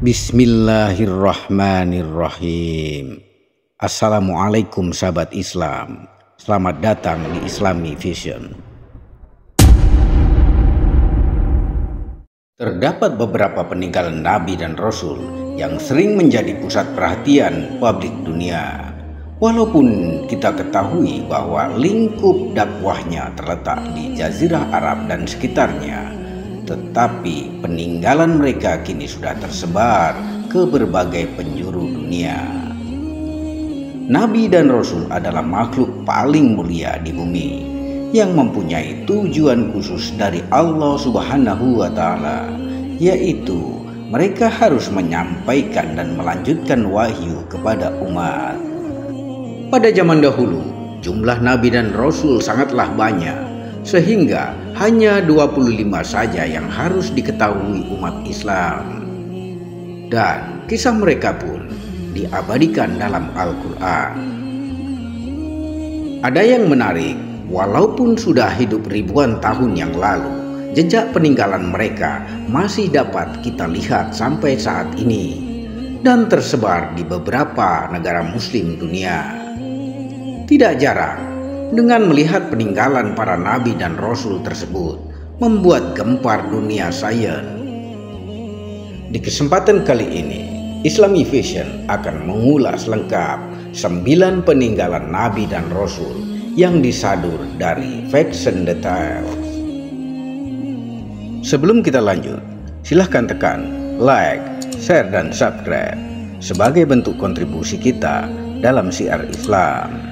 Bismillahirrahmanirrahim. Assalamualaikum sahabat Islam. Selamat datang di Islami Vision. Terdapat beberapa peninggalan Nabi dan Rasul yang sering menjadi pusat perhatian publik dunia. Walaupun kita ketahui bahwa lingkup dakwahnya terletak di Jazirah Arab dan sekitarnya, tetapi peninggalan mereka kini sudah tersebar ke berbagai penjuru dunia. Nabi dan Rasul adalah makhluk paling mulia di bumi yang mempunyai tujuan khusus dari Allah Subhanahu wa Ta'ala, yaitu mereka harus menyampaikan dan melanjutkan wahyu kepada umat. Pada zaman dahulu, jumlah Nabi dan Rasul sangatlah banyak, sehingga hanya 25 saja yang harus diketahui umat Islam. Dan kisah mereka pun diabadikan dalam Al-Quran. Ada yang menarik, walaupun sudah hidup ribuan tahun yang lalu, jejak peninggalan mereka masih dapat kita lihat sampai saat ini dan tersebar di beberapa negara muslim dunia. Tidak jarang, dengan melihat peninggalan para nabi dan rasul tersebut membuat gempar dunia sains. Di kesempatan kali ini, Islami Vision akan mengulas lengkap 9 peninggalan nabi dan rasul yang disadur dari Facts and Details. Sebelum kita lanjut, silahkan tekan like, share, dan subscribe sebagai bentuk kontribusi kita dalam syiar Islam.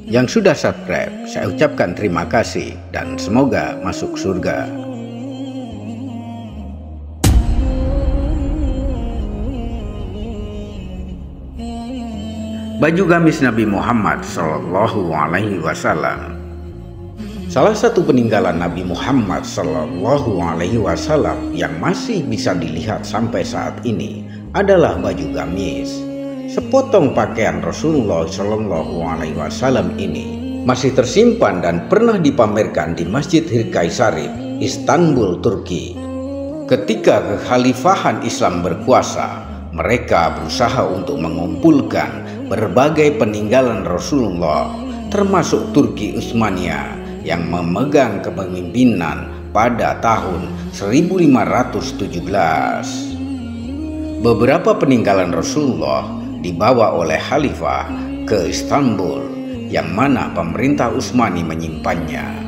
Yang sudah subscribe, saya ucapkan terima kasih dan semoga masuk surga. Baju gamis Nabi Muhammad Sallallahu Alaihi Wasallam. Salah satu peninggalan Nabi Muhammad Sallallahu Alaihi Wasallam yang masih bisa dilihat sampai saat ini adalah baju gamis. Sepotong pakaian Rasulullah Shallallahu Alaihi Wasallam ini masih tersimpan dan pernah dipamerkan di Masjid Hirkai Sharif, Istanbul, Turki. Ketika kekhalifahan Islam berkuasa, mereka berusaha untuk mengumpulkan berbagai peninggalan Rasulullah, termasuk Turki Utsmaniyah yang memegang kepemimpinan pada tahun 1517. Beberapa peninggalan Rasulullah dibawa oleh khalifah ke Istanbul, yang mana pemerintah Utsmani menyimpannya.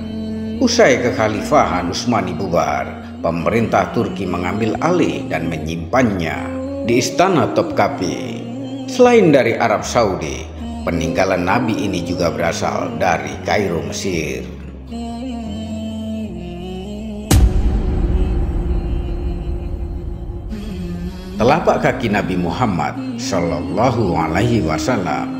Usai kekhalifahan Utsmani bubar, pemerintah Turki mengambil alih dan menyimpannya di Istana Topkapi. Selain dari Arab Saudi, peninggalan Nabi ini juga berasal dari Kairo, Mesir. Telapak kaki Nabi Muhammad Sallallahu Alaihi Wasallam.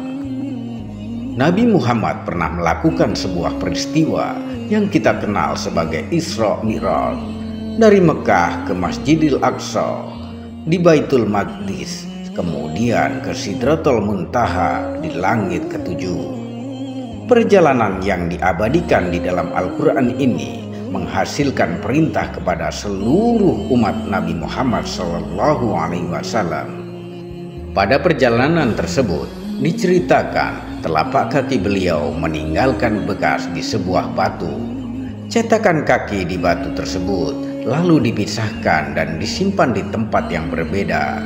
Nabi Muhammad pernah melakukan sebuah peristiwa yang kita kenal sebagai Isra Mi'raj, dari Mekah ke Masjidil Aqsa, di Baitul Maqdis, kemudian ke Sidratul Muntaha di langit ketujuh. Perjalanan yang diabadikan di dalam Al-Quran ini menghasilkan perintah kepada seluruh umat Nabi Muhammad Sallallahu Alaihi Wasallam. Pada perjalanan tersebut diceritakan telapak kaki beliau meninggalkan bekas di sebuah batu. Cetakan kaki di batu tersebut lalu dipisahkan dan disimpan di tempat yang berbeda.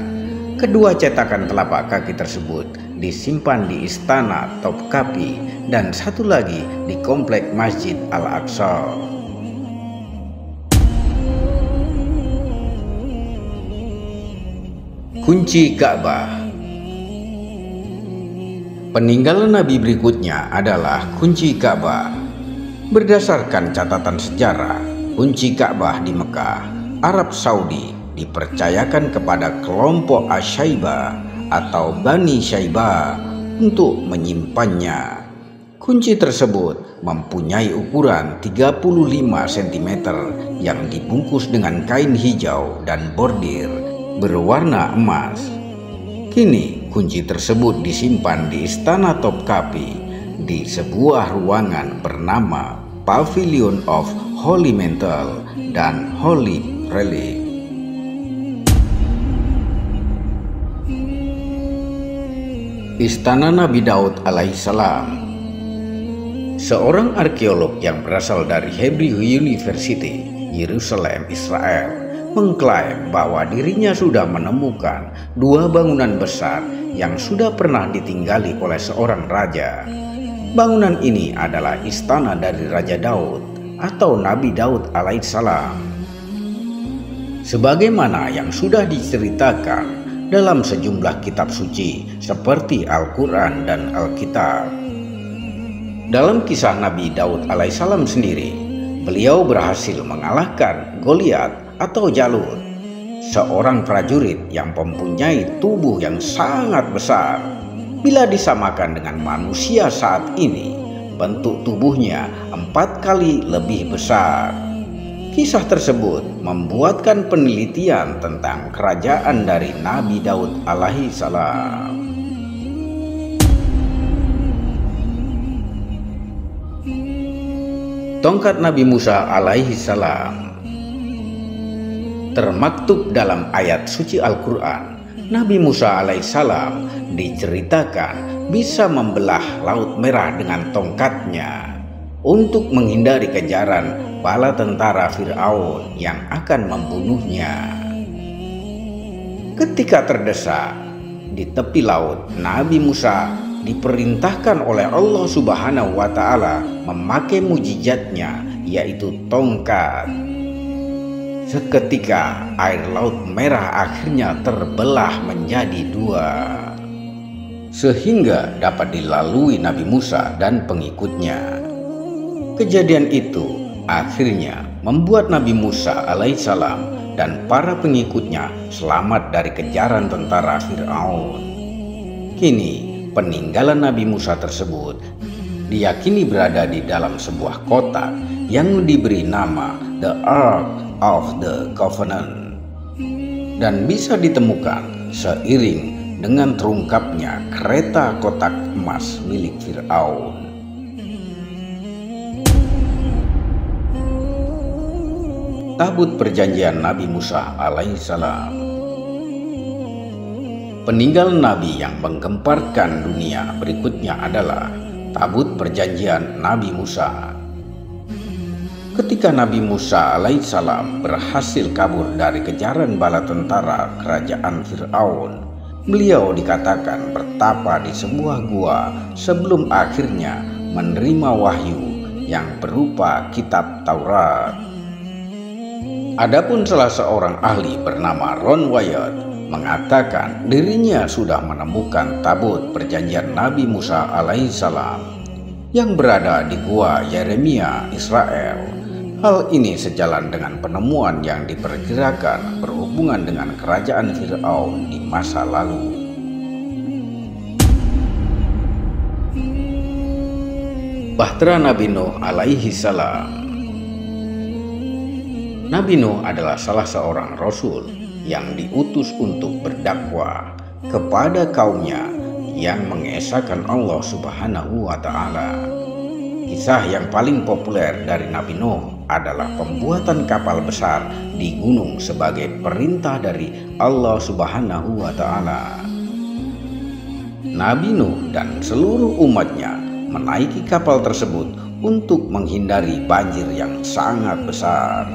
Kedua cetakan telapak kaki tersebut disimpan di Istana Topkapi dan satu lagi di komplek Masjid Al-Aqsa. Kunci Ka'bah. Peninggalan Nabi berikutnya adalah kunci Ka'bah. Berdasarkan catatan sejarah, kunci Ka'bah di Mekah, Arab Saudi dipercayakan kepada kelompok Asyaibah atau Bani Syaibah untuk menyimpannya. Kunci tersebut mempunyai ukuran 35 cm yang dibungkus dengan kain hijau dan bordir berwarna emas. Kini kunci tersebut disimpan di Istana Topkapi di sebuah ruangan bernama Pavilion of Holy Mantle dan Holy Relic. Istana Nabi Daud alaihissalam. Seorang arkeolog yang berasal dari Hebrew University, Yerusalem, Israel, mengklaim bahwa dirinya sudah menemukan dua bangunan besar yang sudah pernah ditinggali oleh seorang raja. Bangunan ini adalah istana dari Raja Daud atau Nabi Daud alaihissalam. Sebagaimana yang sudah diceritakan dalam sejumlah kitab suci seperti Al-Quran dan Alkitab. Dalam kisah Nabi Daud alaihissalam sendiri, beliau berhasil mengalahkan Goliat atau Jalut, seorang prajurit yang mempunyai tubuh yang sangat besar. Bila disamakan dengan manusia saat ini, bentuk tubuhnya 4 kali lebih besar. Kisah tersebut membuatkan penelitian tentang kerajaan dari Nabi Daud alaihissalam. Tongkat Nabi Musa alaihissalam. Termaktub dalam ayat suci Al-Quran, Nabi Musa alaihissalam diceritakan bisa membelah Laut Merah dengan tongkatnya untuk menghindari kejaran bala tentara Fir'aun yang akan membunuhnya. Ketika terdesak di tepi laut, Nabi Musa diperintahkan oleh Allah Subhanahu wa Ta'ala memakai mujizatnya, yaitu tongkat. Seketika air Laut Merah akhirnya terbelah menjadi 2, sehingga dapat dilalui Nabi Musa dan pengikutnya. Kejadian itu akhirnya membuat Nabi Musa alaihissalam dan para pengikutnya selamat dari kejaran tentara Fir'aun. Kini peninggalan Nabi Musa tersebut diyakini berada di dalam sebuah kotak yang diberi nama The Ark of the Covenant dan bisa ditemukan seiring dengan terungkapnya kereta kotak emas milik Fir'aun. Tabut Perjanjian Nabi Musa alaihissalam. Peninggalan Nabi yang menggemparkan dunia berikutnya adalah Tabut Perjanjian Nabi Musa. Ketika Nabi Musa alaihissalam berhasil kabur dari kejaran bala tentara kerajaan Fir'aun, beliau dikatakan bertapa di sebuah gua sebelum akhirnya menerima wahyu yang berupa kitab Taurat. Adapun salah seorang ahli bernama Ron Wyatt mengatakan dirinya sudah menemukan tabut perjanjian Nabi Musa alaihissalam yang berada di gua Yeremia, Israel. Hal ini sejalan dengan penemuan yang diperkirakan berhubungan dengan kerajaan Fir'aun di masa lalu. Bahtera Nabi Nuh alaihissalam. Nabi Nuh adalah salah seorang rasul yang diutus untuk berdakwah kepada kaumnya yang mengesahkan Allah Subhanahu wa Ta'ala. Kisah yang paling populer dari Nabi Nuh adalah pembuatan kapal besar di gunung sebagai perintah dari Allah Subhanahu wa Ta'ala. Nabi Nuh dan seluruh umatnya menaiki kapal tersebut untuk menghindari banjir yang sangat besar.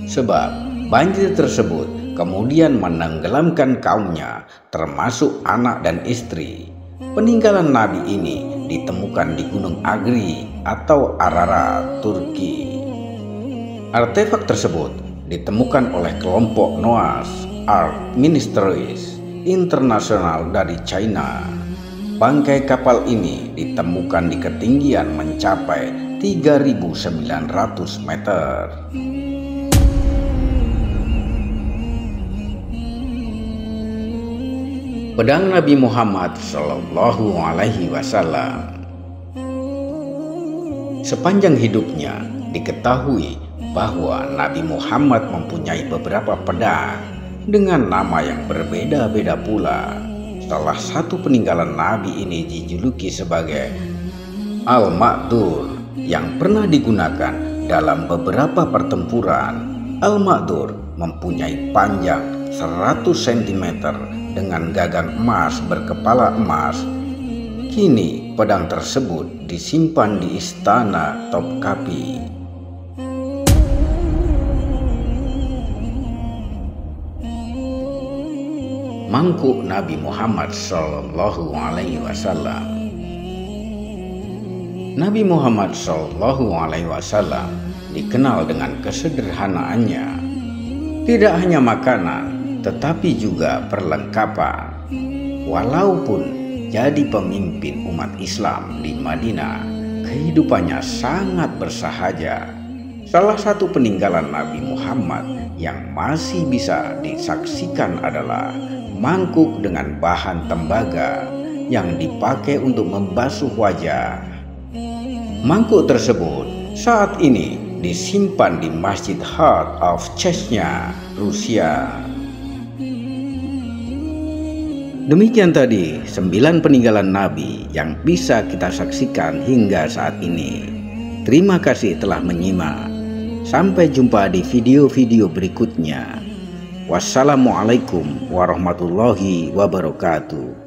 Sebab banjir tersebut kemudian menenggelamkan kaumnya, termasuk anak dan istri. Peninggalan Nabi ini ditemukan di Gunung Agri atau Ararat, Turki. Artefak tersebut ditemukan oleh kelompok Noah's Ark Ministries International dari China. Bangkai kapal ini ditemukan di ketinggian mencapai 3.900 meter. Pedang Nabi Muhammad Shallallahu Alaihi Wasallam. Sepanjang hidupnya diketahui bahwa Nabi Muhammad mempunyai beberapa pedang dengan nama yang berbeda-beda pula. Salah satu peninggalan Nabi ini dijuluki sebagai Al-Ma'dur yang pernah digunakan dalam beberapa pertempuran. Al-Ma'dur mempunyai panjang 100 cm dengan gagang emas berkepala emas. Kini pedang tersebut disimpan di istana Topkapi. Mangkuk Nabi Muhammad Shallallahu Alaihi Wasallam. Nabi Muhammad Shallallahu Alaihi Wasallam dikenal dengan kesederhanaannya. Tidak hanya makanan, tetapi juga perlengkapan. Walaupun jadi pemimpin umat Islam di Madinah, kehidupannya sangat bersahaja. Salah satu peninggalan Nabi Muhammad yang masih bisa disaksikan adalah mangkuk dengan bahan tembaga yang dipakai untuk membasuh wajah. Mangkuk tersebut saat ini disimpan di Masjid Heart of Chechnya, Rusia. Demikian tadi 9 peninggalan Nabi yang bisa kita saksikan hingga saat ini. Terima kasih telah menyimak. Sampai jumpa di video-video berikutnya. Wassalamualaikum warahmatullahi wabarakatuh.